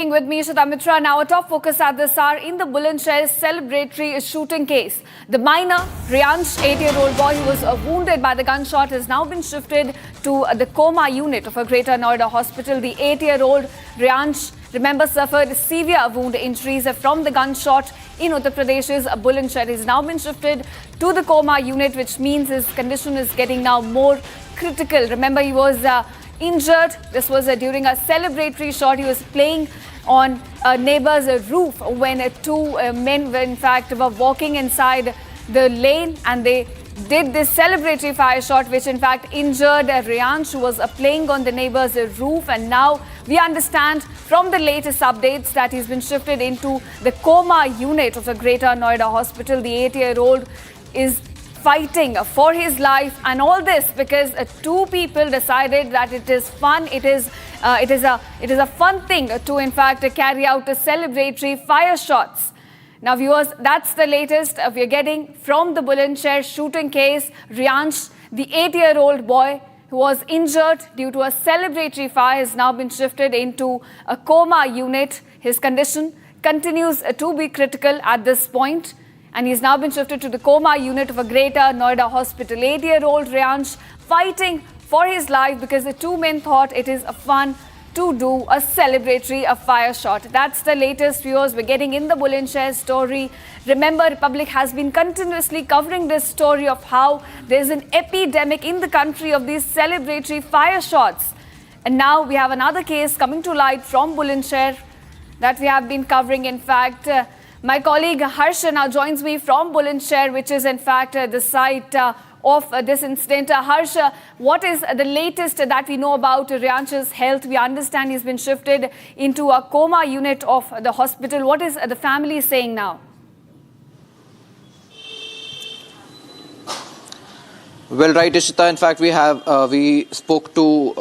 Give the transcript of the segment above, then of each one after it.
With me, Shita Mitra. Now, our top focus at this hour in the Bulandshahr celebratory shooting case. The minor, Reyansh, 8-year-old boy who was wounded by the gunshot, has now been shifted to the Coma unit of a Greater Noida hospital. The 8-year-old Reyansh, remember, suffered severe wound injuries from the gunshot in Uttar Pradesh's Bulandshahr. He's now been shifted to the Coma unit, which means his condition is getting now more critical. Remember, he was injured. This was during a celebratory shot. He was playing on a neighbor's roof when two men were walking inside the lane, and they did this celebratory fire shot, which in fact injured Reyansh, who was playing on the neighbor's roof. And now we understand from the latest updates that he's been shifted into the Coma unit of the Greater Noida hospital. The 8-year-old is fighting for his life, and all this because two people decided that it is fun. It is a fun thing to in fact carry out a celebratory fire shots. Now, viewers, that's the latest we are getting from the Bulandshahr shooting case. Reyansh, the 8-year-old boy who was injured due to a celebratory fire, has now been shifted into a Coma unit. His condition continues to be critical at this point, and he's now been shifted to the Coma unit of a Greater Noida hospital. 8-year-old Reyansh fighting for his life because the two men thought it is fun to do a celebratory fire shot. That's the latest, viewers, we're getting in the Bulandshahr story. Remember, Republic has been continuously covering this story of how there's an epidemic in the country of these celebratory fire shots. And now we have another case coming to light from Bulandshahr that we have been covering. In fact, my colleague Harsha now joins me from Bulandshahr, which is in fact the site of this incident. Harsha, what is the latest that we know about Reyansh's health? We understand he's been shifted into a Coma unit of the hospital. What is the family saying now? Well, right, Ishita. In fact, we spoke to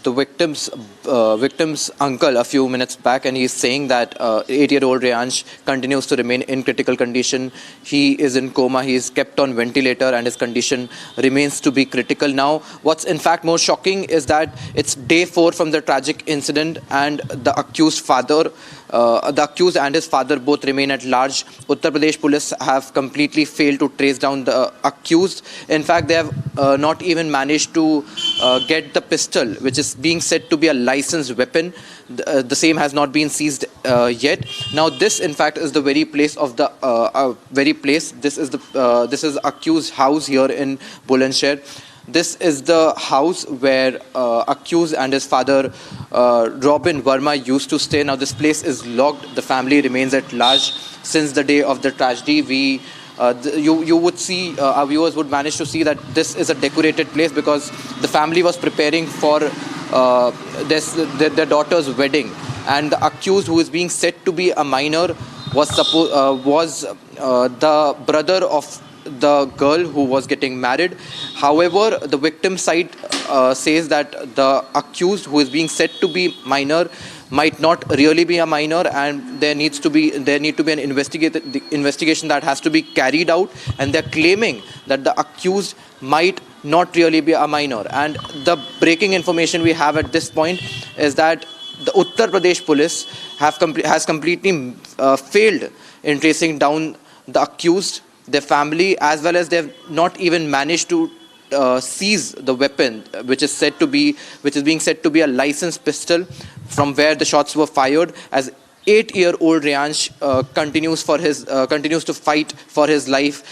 the victim's uncle a few minutes back, and he's saying that 8-year-old Reyansh continues to remain in critical condition. He is in coma. He is kept on ventilator, and his condition remains to be critical. Now, what's in fact more shocking is that it's day 4 from the tragic incident, and the accused and his father both remain at large. Uttar Pradesh police have completely failed to trace down the accused. In fact, they have not even managed to get the pistol, which is being said to be a licensed weapon. The same has not been seized yet. Now, this in fact is the very place of the This is accused house here in Bulandshahr. This is the house where accused and his father, Robin Verma, used to stay. Now, this place is locked. The family remains at large since the day of the tragedy. You would see, our viewers would manage to see that this is a decorated place because the family was preparing for their daughter's wedding, and the accused, who is being said to be a minor, was the brother of the girl who was getting married. However, the victim side says that the accused, who is being said to be minor, might not really be a minor, and there need to be an investigation that has to be carried out, and they're claiming that the accused might not really be a minor. And the breaking information we have at this point is that the Uttar Pradesh police has completely failed in tracing down the accused, their family, as well as they've not even managed to seize the weapon, which is being said to be a licensed pistol from where the shots were fired, as 8-year-old Reyansh continues to fight for his life.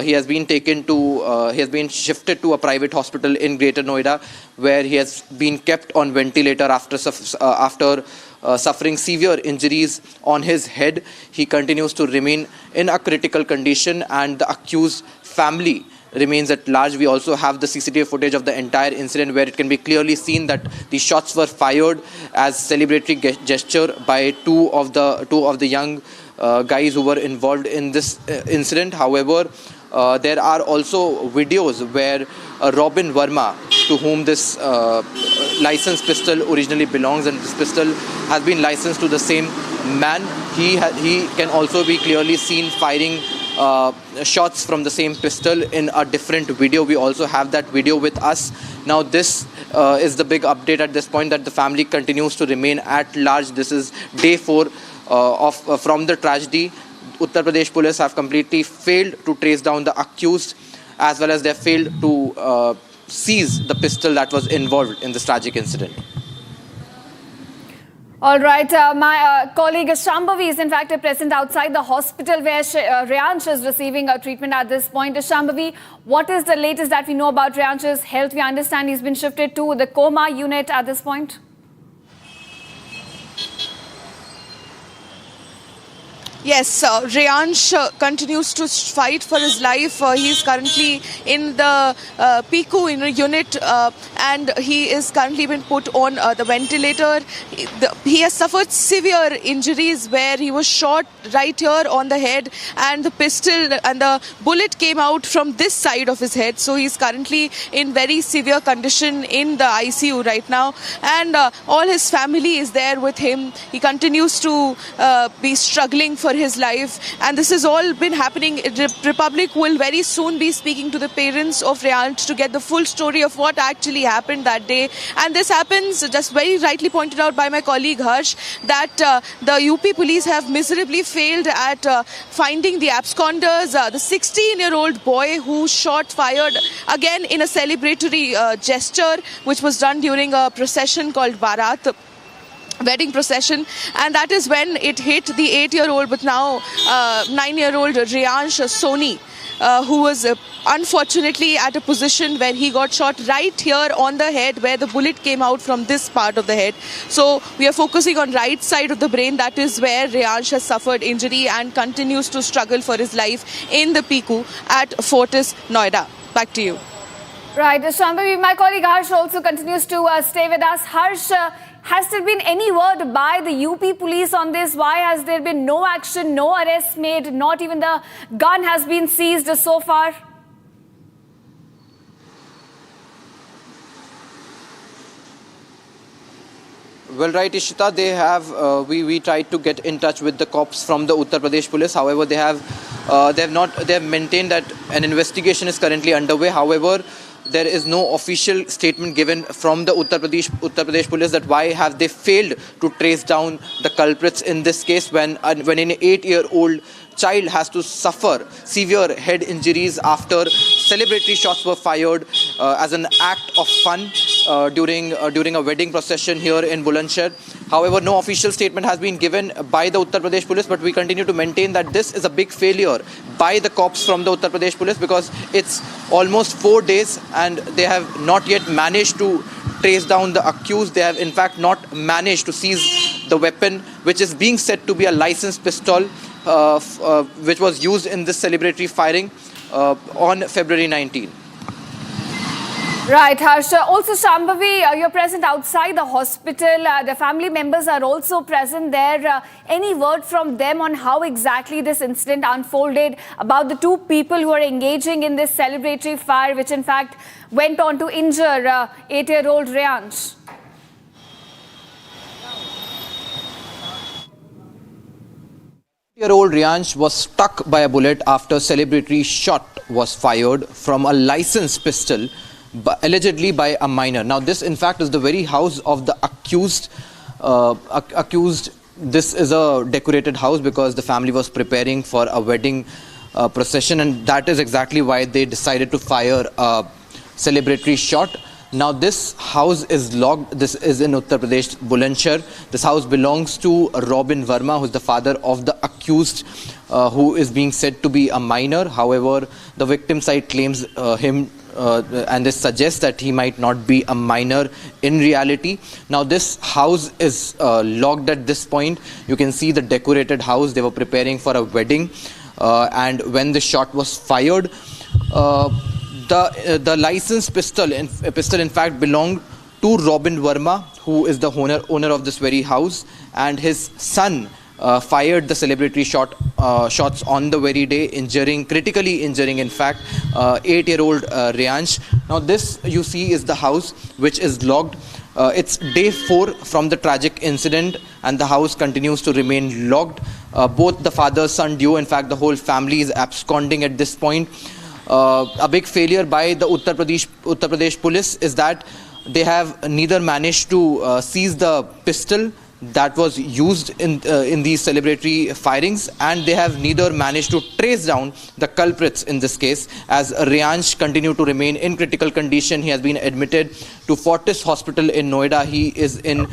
He has been shifted to a private hospital in Greater Noida, where he has been kept on ventilator after suffering severe injuries on his head. He continues to remain in a critical condition, and the accused family remains at large. We also have the CCTV footage of the entire incident, where it can be clearly seen that the shots were fired as celebratory gesture by two of the young guys who were involved in this incident. However, there are also videos where Robin Verma, to whom this licensed pistol originally belongs, and this pistol has been licensed to the same man, he can also be clearly seen firing shots from the same pistol in a different video. We also have that video with us. Now this is the big update at this point, that the family continues to remain at large. This is day 4 from the tragedy. Uttar Pradesh police have completely failed to trace down the accused, as well as they have failed to seize the pistol that was involved in this tragic incident. All right, my colleague Shambhavi is in fact present outside the hospital where Reyansh is receiving treatment at this point. Shambhavi, what is the latest that we know about Reyansh's health? We understand he's been shifted to the coma unit at this point. Yes, Reyansh continues to fight for his life. He is currently in the PICU unit and he is currently been put on the ventilator. He has suffered severe injuries where he was shot right here on the head, and the pistol and the bullet came out from this side of his head. So he is currently in very severe condition in the ICU right now, and all his family is there with him. He continues to be struggling for his life, and this has all been happening. Republic will very soon be speaking to the parents of Reyansh to get the full story of what actually happened that day. And this happens, just very rightly pointed out by my colleague Harsh, that the UP police have miserably failed at finding the absconders. The 16-year-old boy who fired again in a celebratory gesture which was done during a procession called Bharat, wedding procession, and that is when it hit the 8-year-old but now 9-year-old Reyansh Soni, who was unfortunately at a position where he got shot right here on the head, where the bullet came out from this part of the head. So we are focusing on right side of the brain. That is where Reyansh has suffered injury and continues to struggle for his life in the PICU at Fortis, Noida. Back to you. Right, Shambhavi, my colleague Harsh also continues to stay with us. Harsh, has there been any word by the UP police on this? Why has there been no action, no arrests made, not even the gun has been seized so far? Well, right, Ishita, they have, we tried to get in touch with the cops from the Uttar Pradesh police. However, they have maintained that an investigation is currently underway. However, there is no official statement given from the Uttar Pradesh police that why have they failed to trace down the culprits in this case, when an 8-year-old child has to suffer severe head injuries after celebratory shots were fired as an act of fun during a wedding procession here in Bulandshahr. However, no official statement has been given by the Uttar Pradesh police, but we continue to maintain that this is a big failure by the cops from the Uttar Pradesh police, because it's almost 4 days and they have not yet managed to trace down the accused. They have in fact not managed to seize the weapon, which is being said to be a licensed pistol which was used in this celebratory firing on February 19. Right, Harsh. Also, Shambhavi, you're present outside the hospital. The family members are also present there. Any word from them on how exactly this incident unfolded, about the 2 people who are engaging in this celebratory fire, which in fact went on to injure 8-year-old Reyansh? Year-old Reyansh was struck by a bullet after celebratory shot was fired from a licensed pistol, allegedly by a minor. Now, this in fact is the very house of the accused. This is a decorated house because the family was preparing for a wedding procession, and that is exactly why they decided to fire a celebratory shot. Now, this house is locked. This is in Uttar Pradesh, Bulandshahr. This house belongs to Robin Verma, who is the father of the accused, who is being said to be a minor. However, the victim side claims him and this suggests that he might not be a minor in reality. Now, this house is locked at this point. You can see the decorated house. They were preparing for a wedding, and when the shot was fired, the licensed pistol in fact belonged to Robin Verma, who is the owner of this very house, and his son fired the celebratory shots on the very day, critically injuring in fact 8-year-old Reyansh. Now, this you see is the house which is locked. It's day 4 from the tragic incident, and the house continues to remain locked. Both the father, son duo, in fact, the whole family is absconding at this point. A big failure by the Uttar Pradesh police is that they have neither managed to seize the pistol that was used in these celebratory firings, and they have neither managed to trace down the culprits in this case, as Reyansh continued to remain in critical condition. He has been admitted to Fortis Hospital in Noida. He is in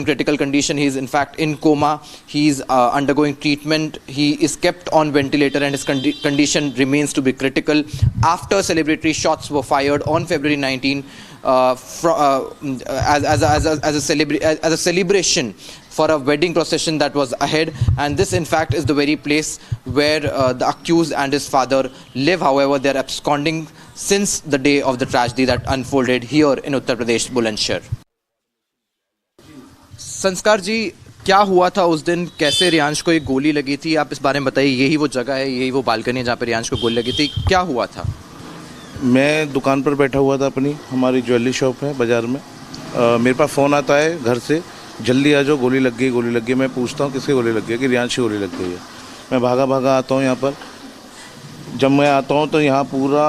critical condition. He is in fact in coma. He is undergoing treatment. He is kept on ventilator, and his condition remains to be critical after celebratory shots were fired on February 19 as a celebration for a wedding procession that was ahead. And this in fact is the very place where the accused and his father live. However, they are absconding since the day of the tragedy that unfolded here in Uttar Pradesh, Bulandshahr. संस्कार जी, क्या हुआ था उस दिन? कैसे रियांश को एक गोली लगी थी? आप इस बारे में बताइए। यही वो जगह है, यही वो बालकनी है जहाँ पे रियांश को गोली लगी थी। क्या हुआ था? मैं दुकान पर बैठा हुआ था अपनी, हमारी ज्वेलरी शॉप है बाज़ार में। मेरे पास फ़ोन आता है घर से, जल्दी आ जाओ, गोली लग गई, गोली लग गई। मैं पूछता हूँ किसकी गोली लग गई, कि रियांश की गोली लग गई है। मैं भागा आता हूँ यहाँ पर। जब मैं आता हूँ तो यहाँ पूरा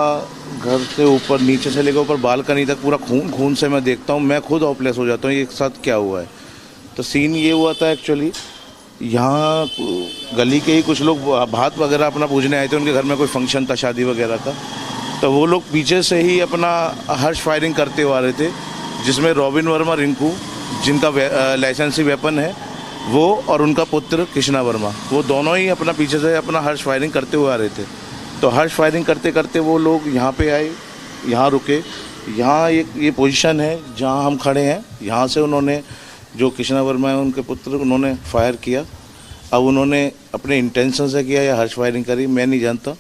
घर से ऊपर, नीचे से लेकर ऊपर बालकनी तक पूरा खून से मैं देखता हूँ। मैं खुद ऑपलेस हो जाता हूँ, एक साथ क्या हुआ है। तो सीन ये हुआ था एक्चुअली, यहाँ गली के ही कुछ लोग भात वगैरह अपना पूजने आए थे। उनके घर में कोई फंक्शन था शादी वगैरह का, तो वो लोग पीछे से ही अपना हर्ष फायरिंग करते हुए आ रहे थे, जिसमें रॉबिन वर्मा रिंकू, जिनका लाइसेंसी वेपन है, वो और उनका पुत्र कृष्णा वर्मा, वो दोनों ही अपना पीछे से अपना हर्ष फायरिंग करते हुए आ रहे थे। तो हर्ष फायरिंग करते करते वो लोग यहाँ पे आए, यहाँ रुके। यहाँ एक ये पोजीशन है जहाँ हम खड़े हैं। यहाँ से उन्होंने, जो कृष्णा वर्मा है उनके पुत्र, उन्होंने फायर किया। अब उन्होंने अपने इंटेंशन से किया या हर्ष फायरिंग करी, मैं नहीं जानता,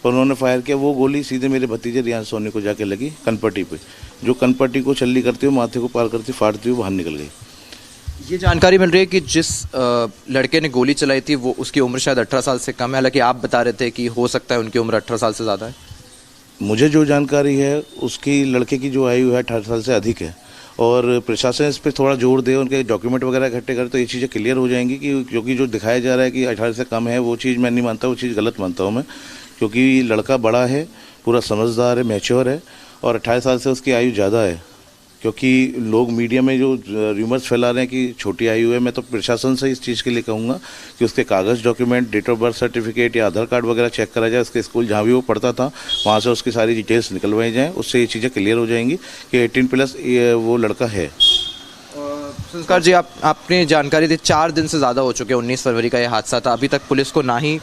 पर उन्होंने फायर किया। वो गोली सीधे मेरे भतीजे रियांश सोनी को जाके लगी कनपट्टी पे, जो कनपट्टी को छल्ली करती हुई, माथे को पार करती, फाड़ती हुई बाहर निकल गई। ये जानकारी मिल रही है कि जिस लड़के ने गोली चलाई थी वो, उसकी उम्र शायद 18 साल से कम है। हालांकि आप बता रहे थे कि हो सकता है उनकी उम्र 18 साल से ज़्यादा है। मुझे जो जानकारी है उसकी लड़के की जो आयु है 18 साल से अधिक है, और प्रशासन इस पर थोड़ा जोर दे, उनके डॉक्यूमेंट वगैरह इकट्ठे करे तो ये चीज़ें क्लियर हो जाएंगी। कि क्योंकि जो दिखाया जा रहा है कि 18 से कम है, वो चीज़ मैं नहीं मानता, वो चीज़ गलत मानता हूँ मैं। क्योंकि लड़का बड़ा है, पूरा समझदार है, मैच्योर है, और 28 साल से उसकी आयु ज़्यादा है। क्योंकि लोग मीडिया में जो र्यूमर्स फैला रहे हैं कि छोटी आयु है, मैं तो प्रशासन से इस चीज़ के लिए कहूँगा कि उसके कागज़, document, date of birth certificate या आधार कार्ड वगैरह चेक करा जाए। उसके स्कूल जहाँ भी वो पढ़ता था वहाँ से उसकी सारी डिटेल्स निकलवाई जाएँ। उससे ये चीज़ें क्लियर हो जाएंगी कि 18+ वो लड़का है। संस्कार जी, आपने जानकारी दी 4 दिन से ज़्यादा हो चुके हैं। 19 फरवरी का ये हादसा था। अभी तक पुलिस को ना ही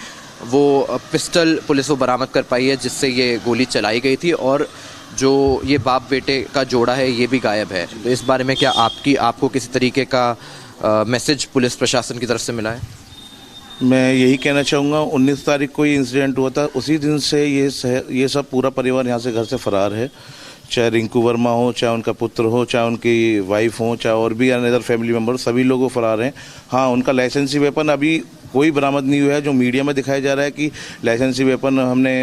वो पिस्टल पुलिस वो बरामद कर पाई है जिससे ये गोली चलाई गई थी, और जो ये बाप बेटे का जोड़ा है ये भी गायब है। तो इस बारे में क्या आपको किसी तरीके का मैसेज पुलिस प्रशासन की तरफ से मिला है? मैं यही कहना चाहूँगा, 19 तारीख को ये इंसिडेंट हुआ था, उसी दिन से ये सब पूरा परिवार यहाँ से घर से फरार है। चाहे रिंकू वर्मा हो, चाहे उनका पुत्र हो, चाहे उनकी वाइफ हो, चाहे और भी अनदर फैमिली मेम्बर, सभी लोग फरार हैं। हाँ, उनका लाइसेंसी वेपन अभी कोई बरामद नहीं हुआ है। जो मीडिया में दिखाया जा रहा है कि लाइसेंसी वेपन हमने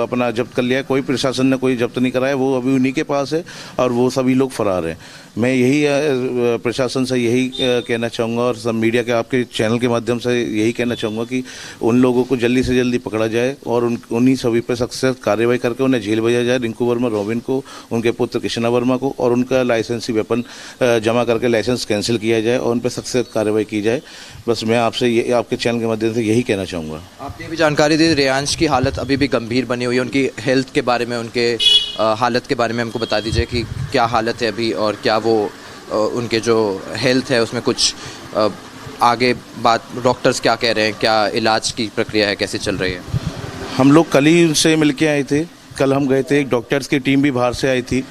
अपना जब्त कर लिया है, कोई प्रशासन ने कोई जब्त नहीं कराया, वो अभी उन्हीं के पास है, और वो सभी लोग फरार हैं। मैं यही प्रशासन से यही कहना चाहूँगा, और सब मीडिया के, आपके चैनल के माध्यम से यही कहना चाहूँगा कि उन लोगों को जल्दी से जल्दी पकड़ा जाए, और उन्हीं सभी पर सख्त कार्रवाई करके उन्हें जेल भेजा जाए। रिंकू वर्मा, रॉबिन को, उनके पुत्र कृष्णा वर्मा को, और उनका लाइसेंसी वेपन जमा करके लाइसेंस कैंसिल किया जाए, और उन पर सख्त कार्रवाई की जाए। बस मैं आपसे ये, आपके चैनल के माध्यम से यही कहना चाहूँगा। आपने भी जानकारी दी, रियांश की हालत अभी भी गंभीर बनी हुई है। उनकी हेल्थ के बारे में, उनके हालत के बारे में हमको बता दीजिए कि क्या हालत है अभी, और क्या वो उनके जो हेल्थ है उसमें कुछ आगे बात, डॉक्टर्स क्या कह रहे हैं, क्या इलाज की प्रक्रिया है, कैसे चल रही है? हम लोग कल ही उनसे मिल के आए थे। कल हम गए थे, एक डॉक्टर्स की टीम भी बाहर से आई थी,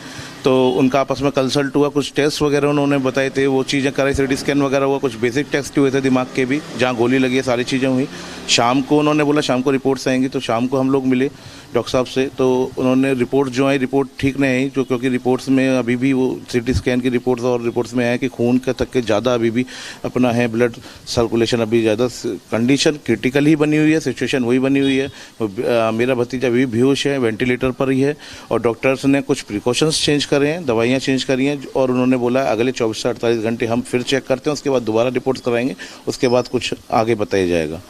तो उनका आपस में कंसल्ट हुआ। कुछ टेस्ट वगैरह उन्होंने बताए थे, वो चीज़ें कराई, CT स्कैन वगैरह हुआ, कुछ बेसिक टेस्ट हुए थे दिमाग के भी, जहाँ गोली लगी है, सारी चीज़ें हुई। शाम को उन्होंने बोला शाम को रिपोर्ट्स आएंगी, तो शाम को हम लोग मिले डॉक्टर साहब से, तो उन्होंने रिपोर्ट जो आई, रिपोर्ट ठीक नहीं आई, क्योंकि रिपोर्ट्स में अभी भी वो CT स्कैन की रिपोर्ट्स और रिपोर्ट्स में आया कि खून का तक के ज़्यादा अभी भी अपना है, ब्लड सर्कुलेशन अभी ज़्यादा, कंडीशन क्रिटिकल ही बनी हुई है, सिचुएशन वही बनी हुई है। मेरा भतीजा अभी बेहोश है, वेंटिलेटर पर ही है, और डॉक्टर्स ने कुछ प्रिकॉशंस चेंज करे हैं, दवाइयाँ चेंज करी हैं और उन्होंने बोला अगले 24 से 48 घंटे हम फिर चेक करते हैं, उसके बाद दोबारा रिपोर्ट कराएंगे, उसके बाद कुछ आगे बताया जाएगा।